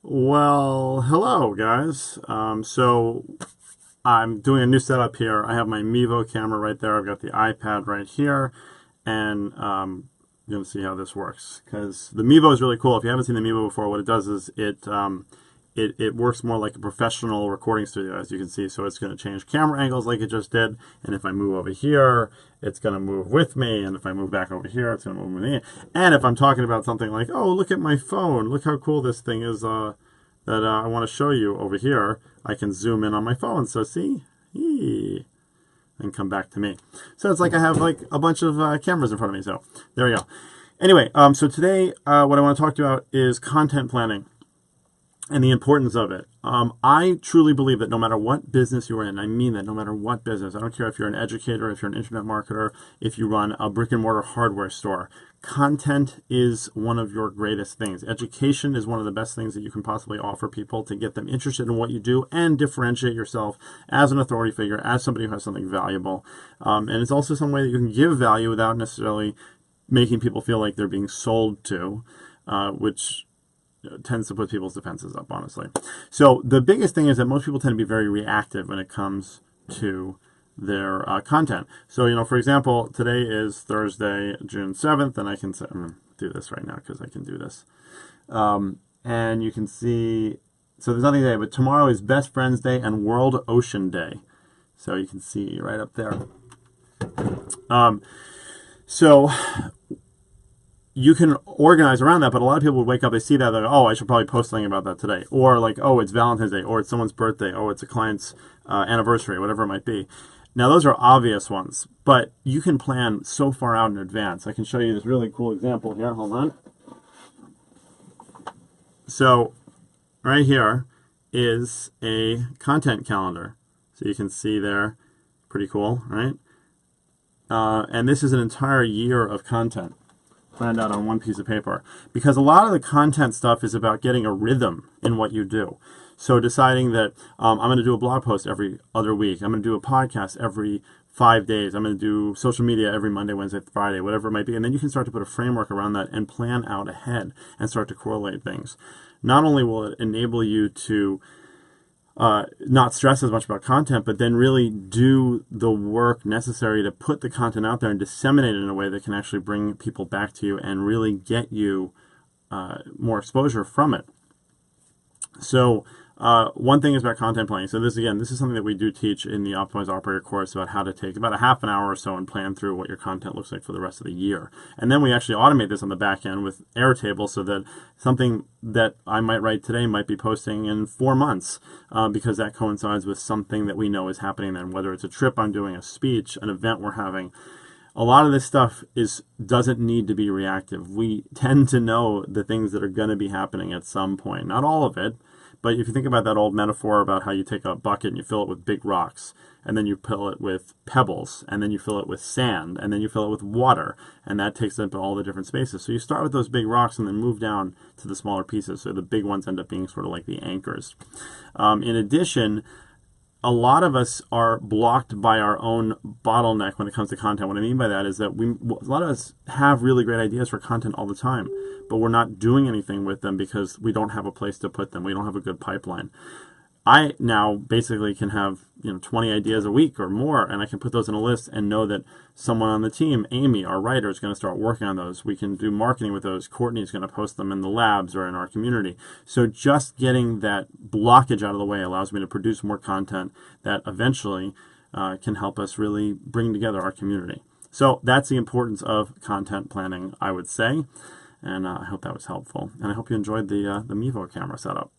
Well, hello guys. So I'm doing a new setup here. I have my Mevo camera right there. I've got the iPad right here, and you're gonna see how this works because the Mevo is really cool. If you haven't seen the Mevo before, what it does is it works more like a professional recording studio, as you can see. So it's going to change camera angles like it just did. And if I move over here, it's going to move with me. And if I move back over here, it's going to move with me. And if I'm talking about something like, oh, look at my phone. Look how cool this thing is that I want to show you over here. I can zoom in on my phone. So see? Eee. And come back to me. So it's like I have like a bunch of cameras in front of me. So there we go. Anyway, so today what I want to talk to you about is content planning and the importance of it. I truly believe that no matter what business you're in, I mean that no matter what business, I don't care if you're an educator, if you're an internet marketer, if you run a brick and mortar hardware store, content is one of your greatest things. Education is one of the best things that you can possibly offer people to get them interested in what you do and differentiate yourself as an authority figure, as somebody who has something valuable. And it's also some way that you can give value without necessarily making people feel like they're being sold to, which tends to put people's defenses up, honestly. So the biggest thing is that most people tend to be very reactive when it comes to their content. So, for example, today is Thursday, June 7th, and I'm going to do this right now because I can do this. And you can see, so there's nothing today, but tomorrow is Best Friends Day and World Ocean Day. So you can see right up there. So you can organize around that, but a lot of people would wake up, they see that, they're like, oh, I should probably post something about that today. Or like, oh, it's Valentine's Day, or it's someone's birthday, or it's a client's anniversary, whatever it might be. Now, those are obvious ones, but you can plan so far out in advance. I can show you this really cool example here. Hold on. So right here is a content calendar. So you can see there, pretty cool, right? And this is an entire year of content planned out on one piece of paper, because a lot of the content stuff is about getting a rhythm in what you do. So deciding that I'm going to do a blog post every other week, I'm going to do a podcast every 5 days, I'm going to do social media every Monday, Wednesday, Friday, whatever it might be, and then you can start to put a framework around that and plan out ahead and start to correlate things. Not only will it enable you to not stress as much about content, but then really do the work necessary to put the content out there and disseminate it in a way that can actually bring people back to you and really get you more exposure from it. So one thing is about content planning. So this is something that we do teach in the Optimized Operator course about how to take about a half an hour or so and plan through what your content looks like for the rest of the year. And then we actually automate this on the back end with Airtable so that something that I might write today might be posting in 4 months because that coincides with something that we know is happening then, whether it's a trip I'm doing, a speech, an event we're having. A lot of this stuff doesn't need to be reactive. We tend to know the things that are going to be happening at some point. Not all of it, but if you think about that old metaphor about how you take a bucket and you fill it with big rocks, and then you fill it with pebbles, and then you fill it with sand, and then you fill it with water, and that takes up all the different spaces. So you start with those big rocks and then move down to the smaller pieces. So the big ones end up being sort of like the anchors. In addition, a lot of us are blocked by our own bottleneck when it comes to content. What I mean by that is that a lot of us have really great ideas for content all the time, but we're not doing anything with them because we don't have a place to put them. We don't have a good pipeline. I now basically can have 20 ideas a week or more, and I can put those in a list and know that someone on the team, Amy, our writer, is going to start working on those. We can do marketing with those. Courtney is going to post them in the labs or in our community. So just getting that blockage out of the way allows me to produce more content that eventually can help us really bring together our community. So that's the importance of content planning, I would say, and I hope that was helpful. And I hope you enjoyed the Mevo camera setup.